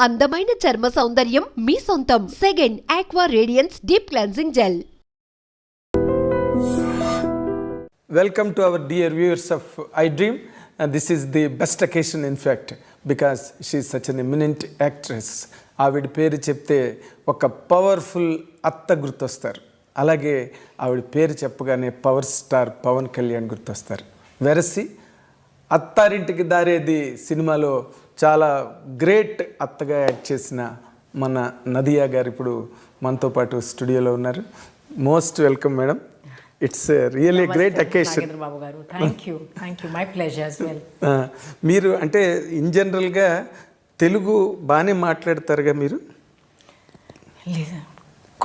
అందమైన చర్మ సౌందర్యం మీ సొంతం. Second aqua radiance deep cleansing gel. Welcome to our dear viewers of iDream. This is the best occasion in fact because she is such an eminent actress. ఆవిడ పేరు చెప్తే ఒక powerful అత్త గుర్తొస్తారు. అలాగే ఆవిడ పేరు చెప్పగానే పవర్ స్టార్ పవన్ కళ్యాణ్ గుర్తొస్తారు. వెరసి అత్తారింటికి దారేది సినిమాలో చాలా గ్రేట్ అత్తగా యాక్ట్ చేసిన మన నదియా గారు ఇప్పుడు మనతో పాటు స్టూడియోలో ఉన్నారు. Most welcome madam. It's really great occasion. Thank you my pleasure as well. మీరు అంటే ఇన్ జనరల్గా తెలుగు బాగానే మాట్లాడతారుగా మీరు?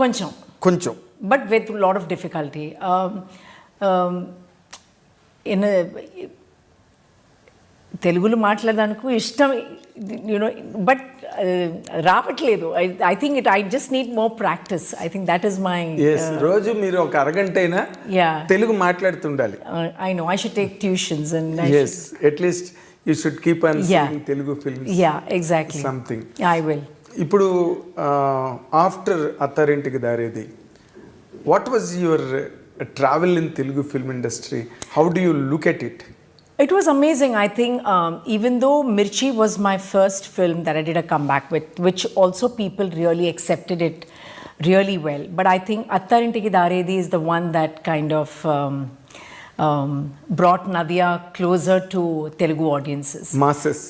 కొంచెం కొంచెం but with lot of difficulty. తెలుగులో మాట్లాడడానికి ఇష్టం, యూనో, బట్ రావట్లేదు. I think I just need more practice. I think that is my. రోజు మీరు ఒక అరగంట అయినా తెలుగు మాట్లాడుతుండాలి. I know I should take tuitions and at least you should keep on seeing Telugu films. Exactly something. I will. ఇప్పుడు after Attarintiki Daredi, what was your travel in Telugu film industry? How do you look at it? It was amazing. I think even though Mirchi was my first film that I did a comeback with, which also people really accepted it really well. But I think Attarintiki Daredi is the one that kind of brought Nadhiya closer to Telugu audiences. Masses.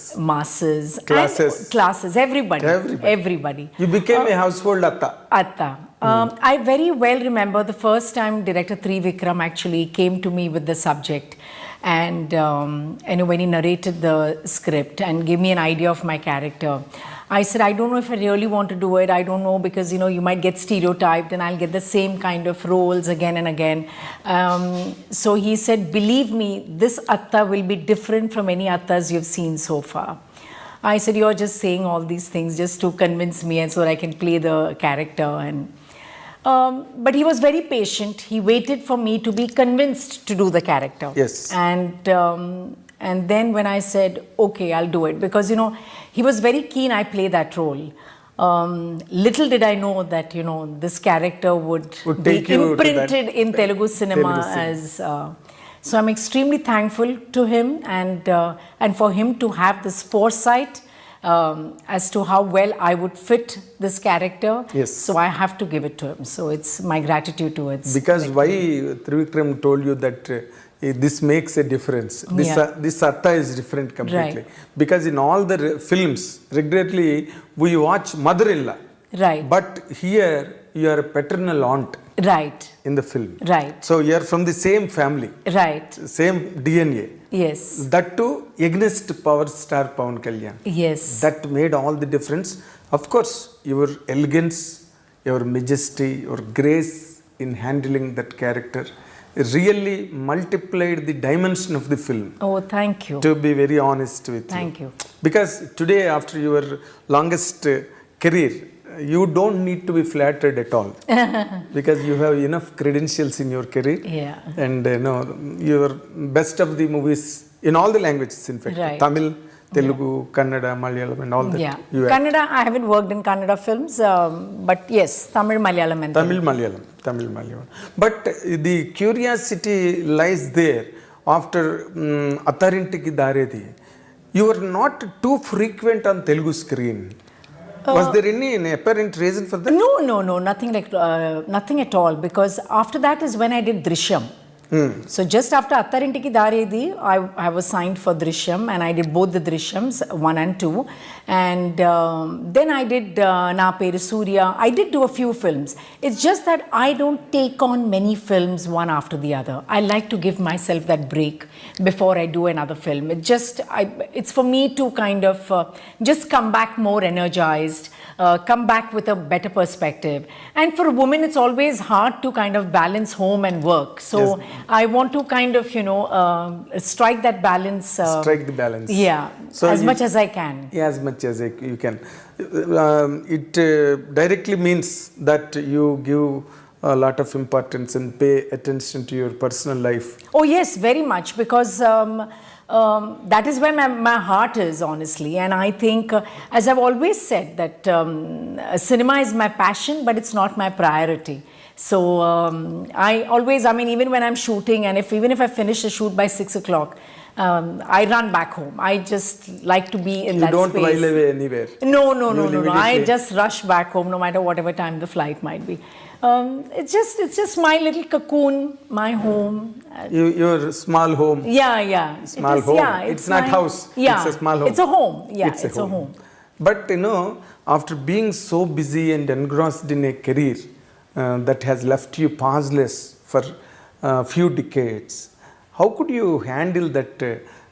Classes. Everybody. You became a household Atta. I very well remember the first time director Trivikram actually came to me with the subject. And when he narrated the script and gave me an idea of my character, I said, I don't know if I really want to do it. I don't know, because you might get stereotyped and I'll get the same kind of roles again and again. So he said, believe me, this Atta will be different from any Attas you've seen so far. I said, you're just saying all these things just to convince me and so that I can play the character. And but he was very patient. He waited for me to be convinced to do the character. Yes. And then when I said, okay, I'll do it, because he was very keen I play that role. Little did I know that this character would be imprinted in Telugu cinema as. So I'm extremely thankful to him and for him to have this foresight as to how well I would fit this character. Yes. So I have to give it to him. So it's my gratitude to it. Because why Trivikram told you that this makes a difference. This Atta is different completely. Right. Because in all the films, regularly we watch mother-in-law. Right. But here you are a paternal aunt. Right. In the film. Right. So you are from the same family. Right. Same DNA. Yes. That too against power star Pawan Kalyan. Yes. That made all the difference. Of course, your elegance, your majesty, your grace in handling that character really multiplied the dimension of the film. Oh, thank you. To be very honest with you. Thank you. Because today, after your longest career, you don't need to be flattered at all. Because you have enough credentials in your career. Yeah. And your best of the movies in all the languages, in fact. Right. Tamil, Telugu, Kannada, Malayalam and all that. Yeah. Kannada, I haven't worked in Kannada films, but yes, Tamil, Malayalam and Tamil, Malayalam. But the curiosity lies there after Attarintiki Daredi. You were not too frequent on Telugu screen. Was there any apparent reason for that? No, nothing at all. Because after that is when I did Drishyam. So just after Attarintiki Daredi, I was signed for Drishyam, and I did both the Drishyams 1 and 2. And then I did Na Peru Surya. I did do a few films. It's just that I don't take on many films one after the other. I like to give myself that break before I do another film. It's for me to kind of just come back more energized, come back with a better perspective. And for a woman, it's always hard to kind of balance home and work. So yes. I want to kind of, strike that balance. Strike the balance. Yeah, so as much as I can. Yeah, as much as you can. It directly means that you give a lot of importance and pay attention to your personal life. Oh yes, very much, because that is where my heart is, honestly. And I think, as I've always said, that cinema is my passion, but it's not my priority. So I mean, even when I'm shooting, and even if I finish the shoot by 6 o'clock, I run back home. I just like to be in that space. You don't while away anywhere? No. I just rush back home, no matter whatever time the flight might be. It's just my little cocoon, my home. Your small home. Yeah. Small home. Yeah, it's not house. Yeah, it's a small home. It's a home. Yeah, it's a home. But after being so busy and engrossed in a career that has left you pauseless for a few decades, how could you handle that,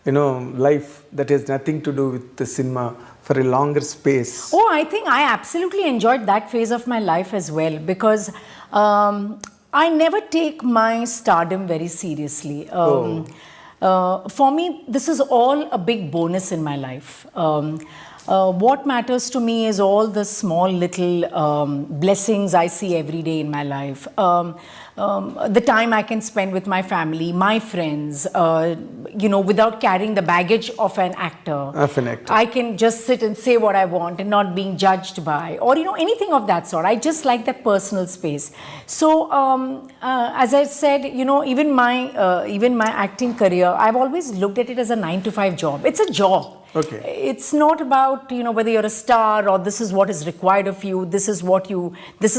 life that has nothing to do with the cinema for a longer space? Oh, I think I absolutely enjoyed that phase of my life as well, because I never take my stardom very seriously. For me, this is all a big bonus in my life. What matters to me is all the small little blessings I see every day in my life. The time I can spend with my family, my friends, without carrying the baggage of an actor. I can just sit and say what I want and not being judged by, or anything of that sort. I just like that personal space. So as I said, even my acting career, I've always looked at it as a 9-to-5 job. It's a job. Okay. It's not about whether you're a star or this is what is required of you, this is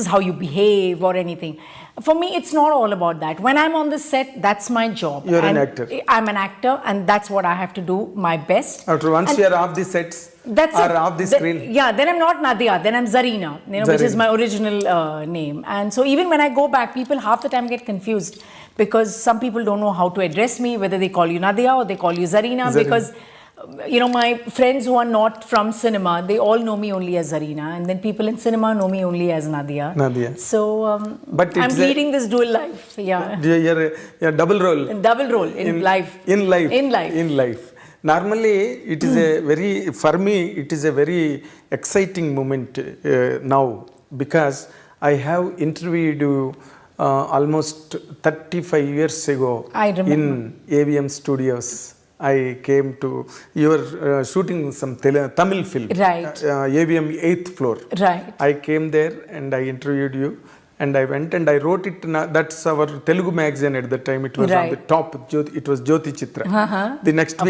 how you behave or anything. For me, it's not all about that. When I'm on the set, that's my job. You're an actor. I'm an actor, and that's what I have to do my best. Once you're off the sets off the screen. Then I'm not Nadhiya, then I'm Zarina, which is my original name. And so even when I go back, people half the time get confused because some people don't know how to address me, whether they call you Nadhiya or they call you Zarina. Because my friends who are not from cinema, they all know me only as Zarina, and then people in cinema know me only as Nadhiya. So but I'm leading this dual life. Yeah. You're double role. In life. In life. Normally, it is for me, it is a very exciting moment now, because I have interviewed you almost 35 years ago in AVM Studios. I came to, you were shooting some Tamil film, right? AVM 8th floor. Right. I came there and I interviewed you, and I went and I wrote it. That's our Telugu magazine at the time. It was on the top. It was Jyoti Chitra. The next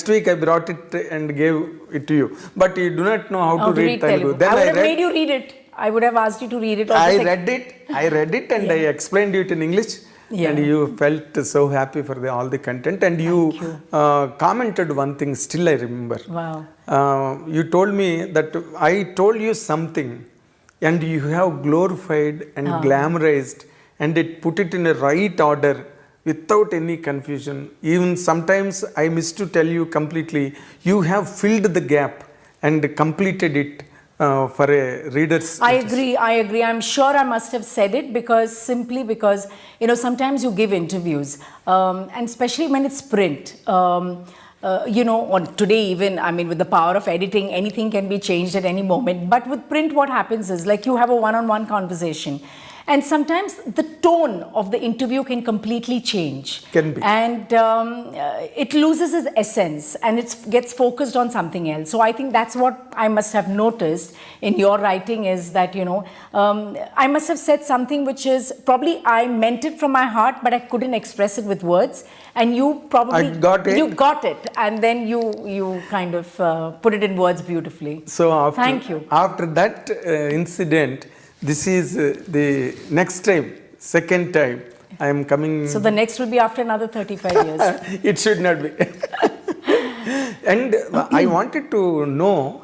week I brought it and gave it to you. But you do not know how to read Telugu. Then I would have made you read it. I would have asked you to read it. I read it and I explained it in English. Yeah. And you felt so happy for all the content, and you commented one thing, still I remember. Wow. You told me that I told you something and you have glorified and glamorized and put it in a right order without any confusion. Even sometimes I miss to tell you completely, you have filled the gap and completed it. For a reader's I agree. I'm sure I must have said it simply because sometimes you give interviews, and especially when it's print. On today even, I mean, with the power of editing, anything can be changed at any moment. But with print, what happens is, like, you have a one-on-one conversation. And sometimes the tone of the interview can completely change. Can be. And it loses its essence and it gets focused on something else. So I think that's what I must have noticed in your writing, is that, I must have said something which is probably I meant it from my heart, but I couldn't express it with words. And you probably you got it, and then you kind of put it in words beautifully. So thank you. After that incident, this is the next time, second time I am coming. So the next will be after another 35 years. It should not be. And I wanted to know,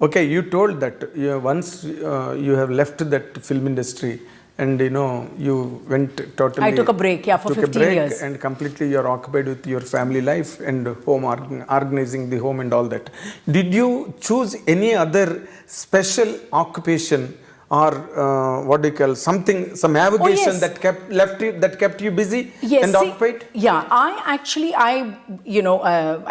okay, you told that once you have left that film industry, and you went totally. I took a break, for 15 years. And completely you are occupied with your family life and home, organizing the home and all that. Did you choose any other special occupation, or what do you call, some avocation that kept you busy and occupied? Yeah, I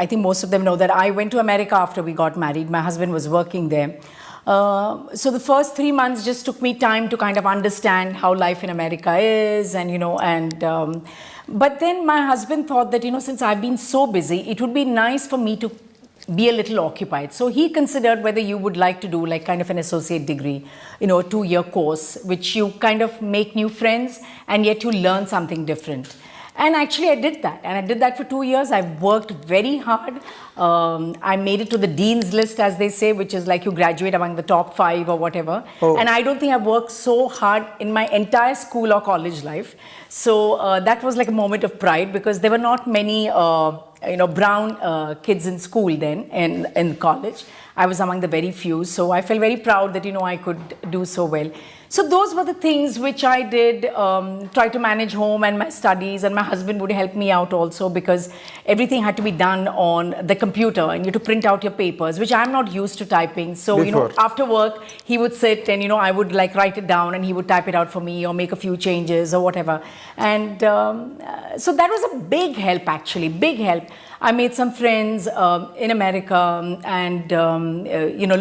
think most of them know that I went to America after we got married. My husband was working there. So the first 3 months just took me time to kind of understand how life in America is, and but then my husband thought that, since I've been so busy, it would be nice for me to be a little occupied. So he considered whether you would like to do like kind of an associate degree, a 2-year course, which you kind of make new friends and yet you learn something different. And actually I did that. And I did that for 2 years. I worked very hard. I made it to the dean's list, as they say, which is like you graduate among the top 5 or whatever. Oh. And I don't think I've worked so hard in my entire school or college life. So that was like a moment of pride, because there were not many brown kids in school then, in college. I was among the very few. So I felt very proud that, I could do so well. So those were the things which I did, try to manage home and my studies, and my husband would help me out also, because everything had to be done on the computer and you had to print out your papers, which I'm not used to typing. So, after work, he would sit and, I would like write it down and he would type it out for me or make a few changes or whatever. And so that was a big help, actually, big help. I made some friends in America and,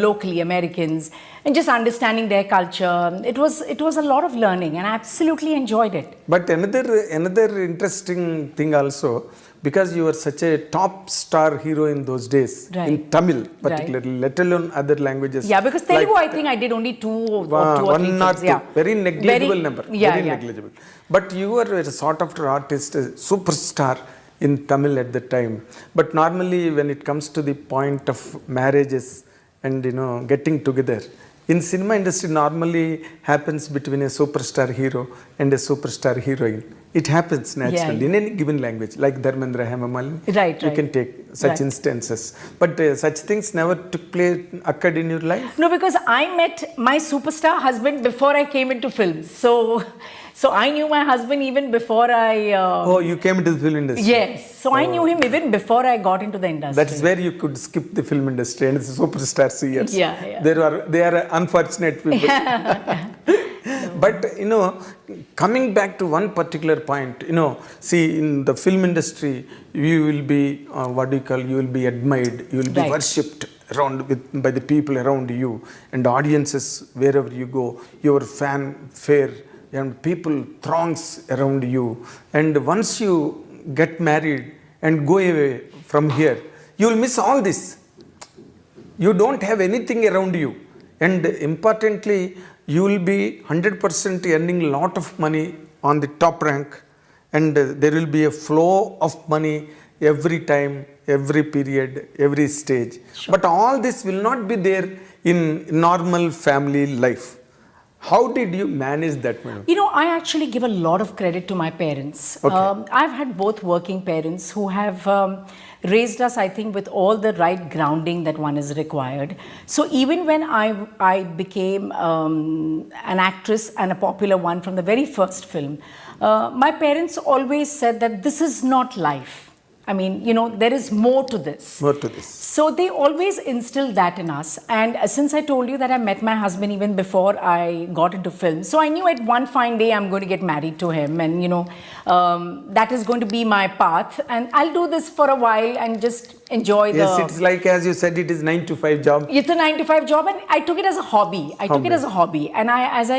locally Americans, and just understanding their culture. It was a lot of learning, and I absolutely enjoyed it. But another interesting thing also, because you were such a top star hero in those days, Right. in Tamil particularly, let alone other languages. Yeah, because Telugu, I think I did only two or three one or films. two, Yeah. very negligible number, Yeah, negligible. But you were a sought after artist, a superstar in Tamil at the time. But normally when it comes to the point of marriages and getting together, in cinema industry normally happens between a superstar hero and a superstar heroine. It happens naturally in any given language, like Dharmendra Hemamalini. Right. You can take such instances. But such things never occurred in your life? No, because I met my superstar husband before I came into films. So I knew my husband even before I... Oh, you came into the film industry? Yes. So I knew him even before I got into the industry. That is where you could skip the film industry and the superstars years. Yeah. They are unfortunate people. But, coming back to one particular point, see, in the film industry, you will be, you will be admired, you will be worshipped by the people around you, and audiences wherever you go, your fanfare, and people throngs around you. And once you get married and go away from here, you will miss all this. You don't have anything around you. And importantly, you will be 100% earning a lot of money on the top rank, and there will be a flow of money every time, every period, every stage. Sure. But all this will not be there in normal family life. How did you manage that, madam? I actually give a lot of credit to my parents. Okay. I've had both working parents who have raised us, I think, with all the right grounding that one is required. So even when I became an actress, and a popular one from the very first film, my parents always said that this is not life. I mean, there is more to this. More to this. So they always instilled that in us. And since I told you that I met my husband even before I got into film, so I knew at one fine day I'm going to get married to him, and that is going to be my path, and I'll do this for a while and just enjoy the... Yes, it's like, as you said, it is 9-to-5 job. It's a 9-to-5 job, and I took it as a hobby. And as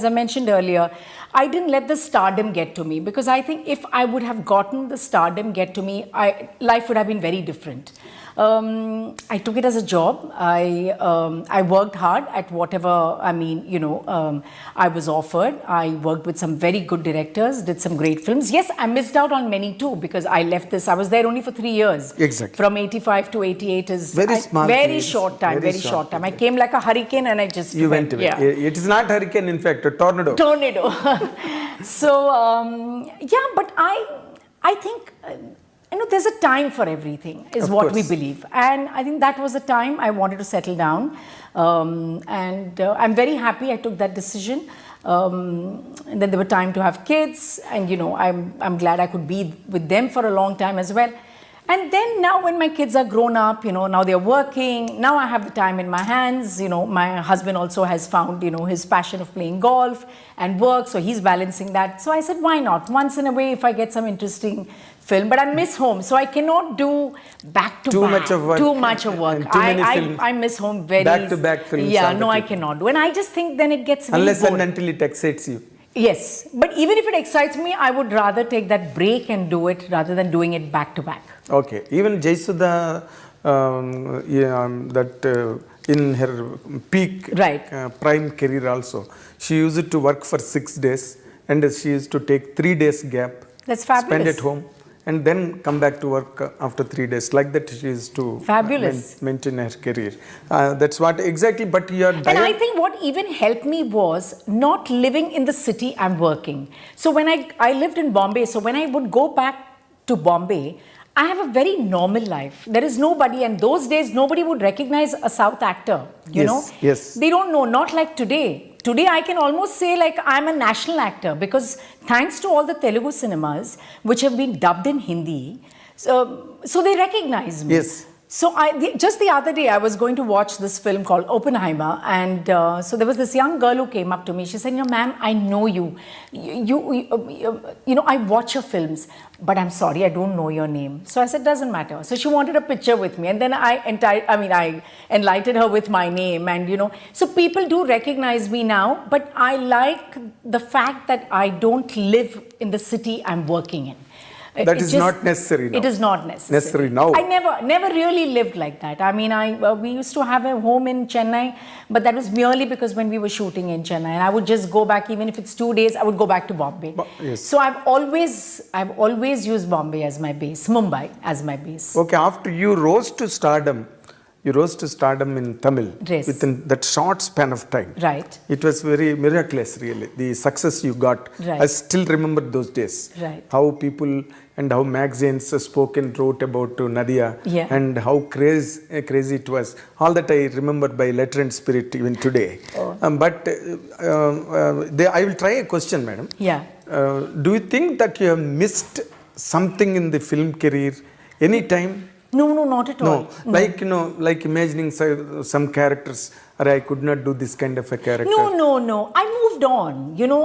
I mentioned earlier, I didn't let the stardom get to me, because I think if I would have gotten the stardom get to me, life would have been very different. I took it as a job. I worked hard at whatever, I was offered. I worked with some very good directors, did some great films. Yes, I missed out on many too, because I left this. I was there only for 3 years. Exactly. From 85 to 88 is very small. Very short time. Very short time. I came like a hurricane and I just went away. Yeah. It is not hurricane, in fact, a tornado. So, but I think... there's a time for everything, is what we believe. And I think that was the time I wanted to settle down. And I'm very happy I took that decision. And then there were time to have kids. And, I'm glad I could be with them for a long time as well. And then now when my kids are grown up, now they're working. Now I have the time in my hands. My husband also has found, his passion of playing golf and work. So he's balancing that. So I said, why not? Once in a way, if I get some interesting film, but I miss home, so I cannot do back to Too back. much of work. Too much of work. And too many films. I miss home very. Back to back films. Yeah, all the no, I time. cannot do. And I just think then it gets very Unless boring. and until it excites you. Yes, but even if it excites me, I would rather take that break and do it rather than doing it back to back. Okay. Even Jaisudha, in her peak Right. prime career also, she used to work for 6 days and she used to take 3 days gap. That's fabulous. Spend at home and then come back to work after 3 days. Like that she used to Fabulous. maintain her career. That's what exactly, but your And I think what even helped me was not living in the city I'm working. So when I lived in Bombay, so when I would go back to Bombay, I have a very normal life. There is nobody, and those days nobody would recognize a South actor, you Yes, know? yes. They don't know, not like today. Today I can almost say like I'm a national actor because thanks to all the Telugu cinemas which have been dubbed in Hindi, so they recognize me. Yes. So just the other day, I was going to watch this film called Oppenheimer, and so there was this young girl who came up to me. She said, "You know, ma'am, I know you. You know, I watch your films, but I'm sorry, I don't know your name." So I said, "Doesn't matter." So she wanted a picture with me, and then I enlightened her with my name, and you know, so people do recognize me now. But I like the fact that I don't live in the city I'm working in. That is not necessary now. It is not necessary. now. I never really lived like that. I mean, we used to have a home in Chennai, but that was merely because when we were shooting in Chennai, and I would just go back, even if it's 2 days, I would go back to Bombay. Yes. So I've always used Bombay as my base, Mumbai as my base. Okay, after you rose to stardom in Tamil Yes. within that short span of time. Right. It was very miraculous, really. The success you got. Right. I still remember those days. Right. How people and how magazines spoke and wrote about Nadhiya. Yeah. And how crazy it was. All that I remember by letter and spirit even today. Oh. I will try a question, madam. Yeah. Do you think that you have missed something in the film career any time? No, not at all. No, like imagining some characters, or I could not do this kind of a character. No. I moved on. You know,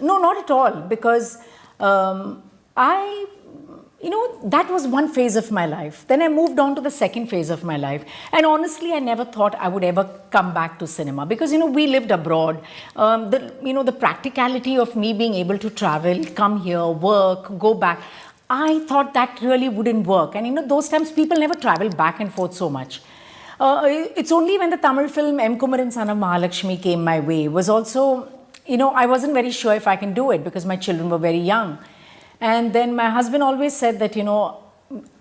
no, not at all, because that was one phase of my life. Then I moved on to the second phase of my life. And honestly, I never thought I would ever come back to cinema because, you know, we lived abroad. The practicality of me being able to travel, come here, work, go back, I thought that really wouldn't work. And, you know, those times people never traveled back and forth so much. It's only when the Tamil film M. Kumaran Son of Mahalakshmi came my way was also, you know, I wasn't very sure if I can do it because my children were very young. And then my husband always said that, you know,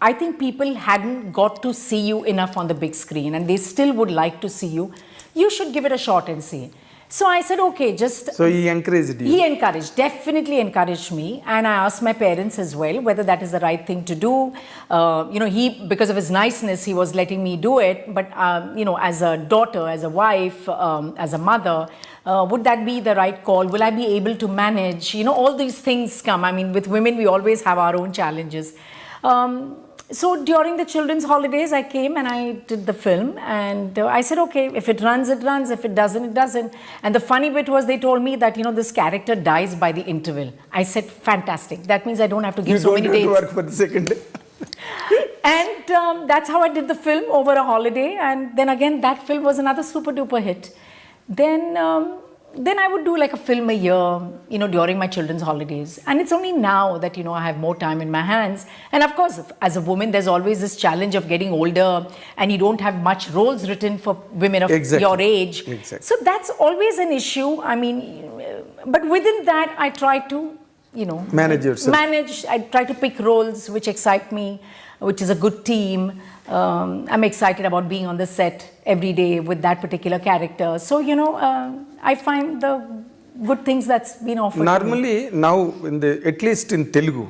I think people hadn't got to see you enough on the big screen and they still would like to see you. You should give it a shot and see. So I said, okay, just... So he encouraged you? He definitely encouraged me. And I asked my parents as well whether that is the right thing to do. Because of his niceness, he was letting me do it. But, as a daughter, as a wife, as a mother, would that be the right call? Will I be able to manage? You know, all these things come. I mean, with women, we always have our own challenges. So during the children's holidays, I came and I did the film and I said, okay, if it runs, it runs. If it doesn't, it doesn't. And the funny bit was they told me that, you know, this character dies by the interval. I said, fantastic. That means I don't have to give so many dates. You don't have to work for the second day. And that's how I did the film over a holiday. And then again, that film was another super duper hit. Then I would do like a film a year, you know, during my children's holidays. And it's only now that, you know, I have more time in my hands. And of course, as a woman, there's always this challenge of getting older and you don't have much roles written for women of your age. Exactly. So that's always an issue. I mean, but within that, I try to, you know, manage yourself. I try to pick roles which excite me, which is a good team. I'm excited about being on the set every day with that particular character. So, you know, I find the good things that's been offered. Normally, now, at least in Telugu,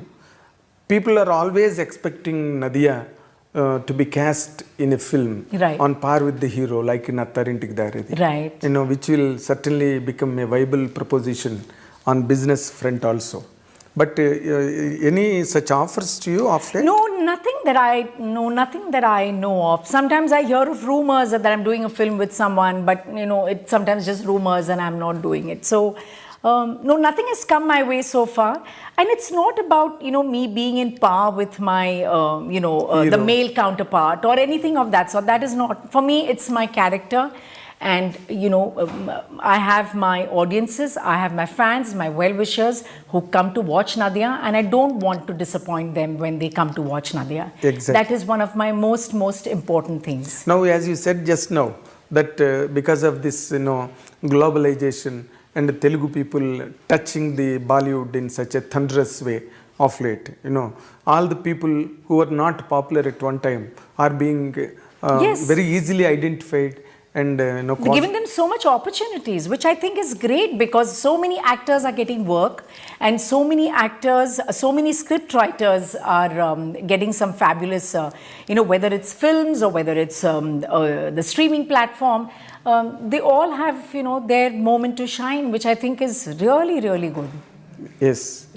people are always expecting Nadhiya to be cast in a film on par with the hero, like in Attarintik Daredi. Right. You know, which will certainly become a viable proposition on business front also. But any such offers to you of late? No, nothing that I know of. Sometimes I hear of rumors that I'm doing a film with someone, but you know, it's sometimes just rumors and I'm not doing it. So No, nothing has come my way so far, and it's not about me being in par with my the male counterpart or anything of that sort. That is not for me. It's my character, and I have my audiences, I have my fans, my well-wishers who come to watch Nadhiya, and I don't want to disappoint them when they come to watch Nadhiya. Exactly. That is one of my most important things. Now, as you said just now, that because of this globalization and the Telugu people touching the Bollywood in such a thunderous way of late, all the people who were not popular at one time are being Yes. very easily identified and Giving them so much opportunities, which I think is great, because so many actors are getting work, and so many actors, so many script writers are getting some fabulous, whether it's films or whether it's the streaming platform, they all have, their moment to shine, which I think is really, really good. Yes.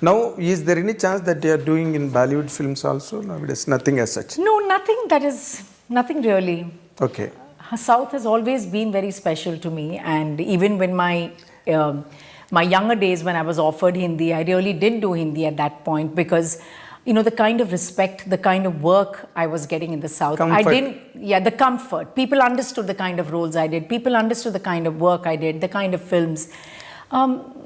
Now, is there any chance that they are doing in Bollywood films also? No, it is nothing as such. No, nothing really. Okay. South has always been very special to me, and even when my younger days, when I was offered Hindi, I really did do Hindi at that point, because the kind of respect, the kind of work I was getting in the South. Comfort. The comfort. People understood the kind of roles I did. People understood the kind of work I did, the kind of films.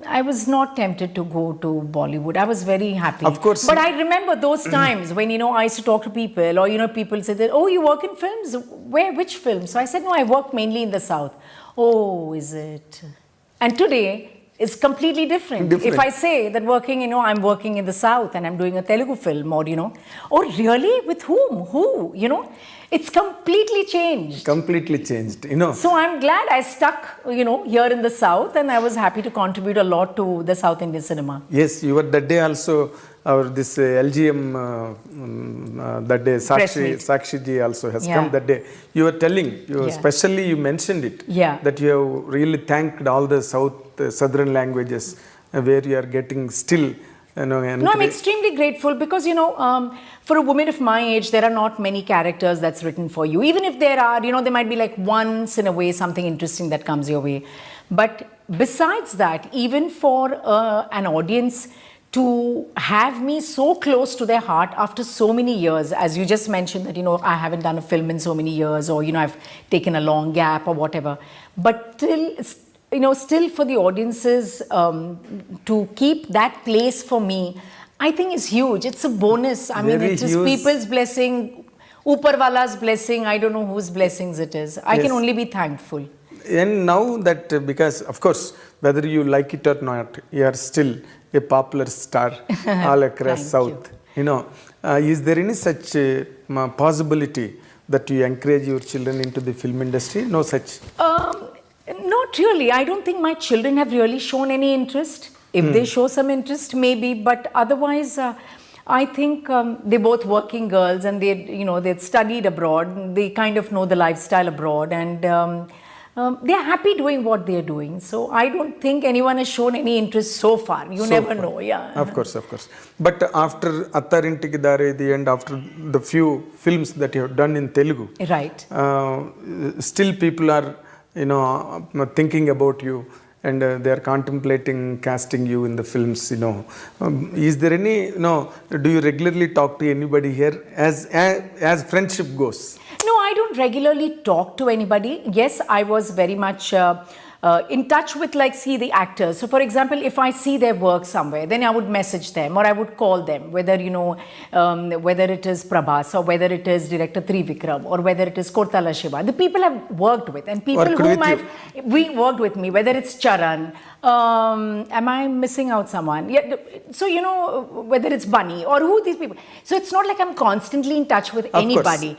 I was not tempted to go to Bollywood. I was very happy. Of course. But I remember those times when, I used to talk to people, or, people said that, oh, you work in films? Where, which films? So I said, no, I work mainly in the South. Oh, is it? And today, it's completely different. If I say that I'm working in the South and I'm doing a Telugu film, or, oh, really? With whom? Who? It's completely changed. So I'm glad I stuck, here in the South, and I was happy to contribute a lot to the South Indian cinema. Yes, you were that day also, this LGM, that day, Sakshi ji also has come that day. You were telling, especially you mentioned it, that you have really thanked all the southern languages where you are getting still. No, I'm extremely grateful, because, for a woman of my age, there are not many characters that's written for you. Even if there are, there might be like once in a way something interesting that comes your way. But besides that, even for an audience to have me so close to their heart after so many years, as you just mentioned that, I haven't done a film in so many years, or, I've taken a long gap or whatever. But still for the audiences to keep that place for me, I think is huge. It's a bonus. I mean, it is people's blessing, Uparwala's blessing. I don't know whose blessings it is. I can only be thankful. And now that, because of course, whether you like it or not, you are still a popular star all across South. Is there any such possibility that you encourage your children into the film industry? No such. Not really. I don't think my children have really shown any interest. If they show some interest, maybe, but otherwise, I think they're both working girls, and they'd studied abroad. They kind of know the lifestyle abroad, and they're happy doing what they're doing. So I don't think anyone has shown any interest so far. You never know, Of course. But after Attarintiki Daredi and after the few films that you have done in Telugu, right? Still people are thinking about you, and they are contemplating casting you in the films. Is there any? Do you regularly talk to anybody here as friendship goes? No, I don't regularly talk to anybody. Yes, I was very much in touch with, the actors. So, for example, if I see their work somewhere, then I would message them, or I would call them, whether, whether it is Prabhas, or whether it is director Trivikram, or whether it is Kortala Shiva. The people I've worked with, and people whom we worked with me, whether it's Charan, am I missing out someone? Yeah, so, whether it's Bunny, or who these people. So, it's not like I'm constantly in touch with anybody.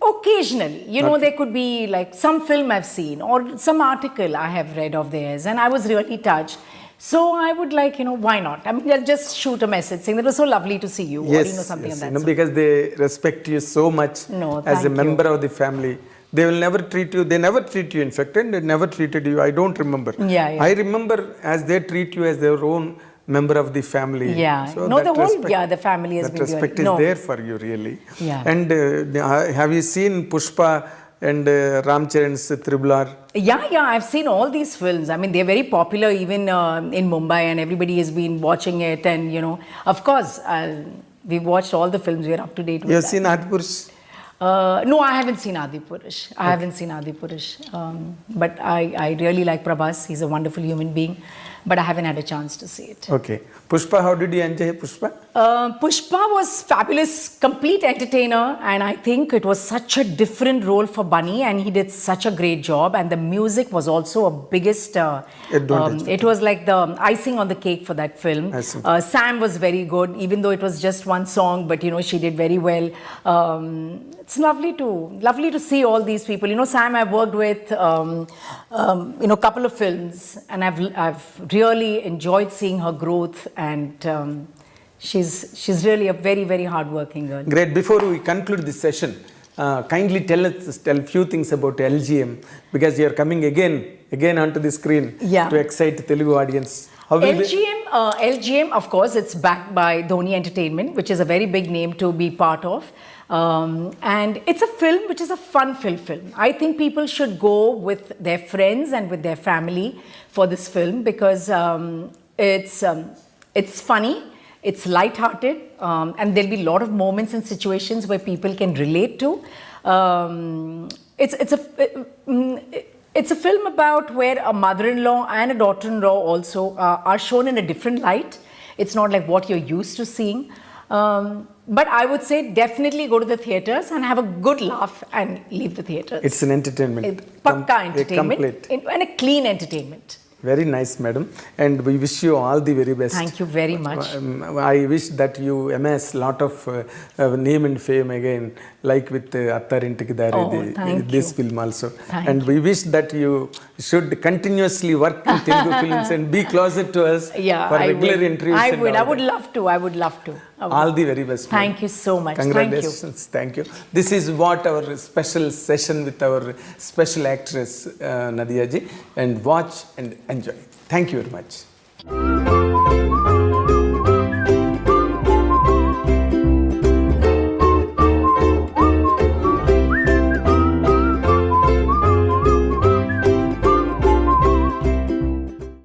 Occasionally, there could be like some film I've seen, or some article I have read of theirs, and I was really touched. So I would why not? I mean, I'll just shoot a message saying that it was so lovely to see you, or something of that sort. Because they respect you so much as a member of the family. They will never treat you. They never treat you, in fact, and they never treated you. I don't remember. I remember as they treat you as their own member of the family. So the family has been. That respect is there for you, really. And have you seen Pushpa and Ram Charan's Triple R. Yeah, I've seen all these films. I mean, they're very popular even in Mumbai, and everybody has been watching it. And, you know, of course, we've watched all the films. We're up to date with You have that. seen Adipurush? No, I haven't seen Adipurush. I haven't seen Adipurush. But I really like Prabhas. He's a wonderful human being. But I haven't had a chance to see it. Okay. Pushpa, how did you enjoy Pushpa? Pushpa was fabulous, complete entertainer, and I think it was such a different role for Bunny, and he did such a great job. And the music was also a biggest. It was like the icing on the cake for that film. Sam was very good, even though it was just one song, but you know she did very well. It's lovely to see all these people. You know, Sam I've worked with, you know, a couple of films, and I've really enjoyed seeing her growth, and she's really a very, very hard-working girl. Great. Before we conclude this session, kindly tell few things about LGM, because you are coming again onto the screen to excite Telugu audience. LGM, of course, it's backed by Dhoni Entertainment, which is a very big name to be part of. And it's a film which is a fun-filled film. I think people should go with their friends and with their family for this film, because it's funny, it's light-hearted, and there'll be a lot of moments and situations where people can relate to. It's a film about where a mother-in-law and a daughter-in-law also are shown in a different light. It's not like what you're used to seeing. But I would say definitely go to the theatres and have a good laugh and leave the theatres. It's an entertainment. Pakka entertainment. And a clean entertainment. Very nice, madam. And we wish you all the very best. Thank you very much. I wish that you amass lot of name and fame again, like with Attharintiki Dari, this film also. And we wish that you should continuously work in Telugu films and be closer to us for regular interviews. I would love to. All the very best. Thank you so much. Congratulations. Thank you. This is what our special session with our special actress Nadhiya ji, and watch and enjoy. Thank you very much.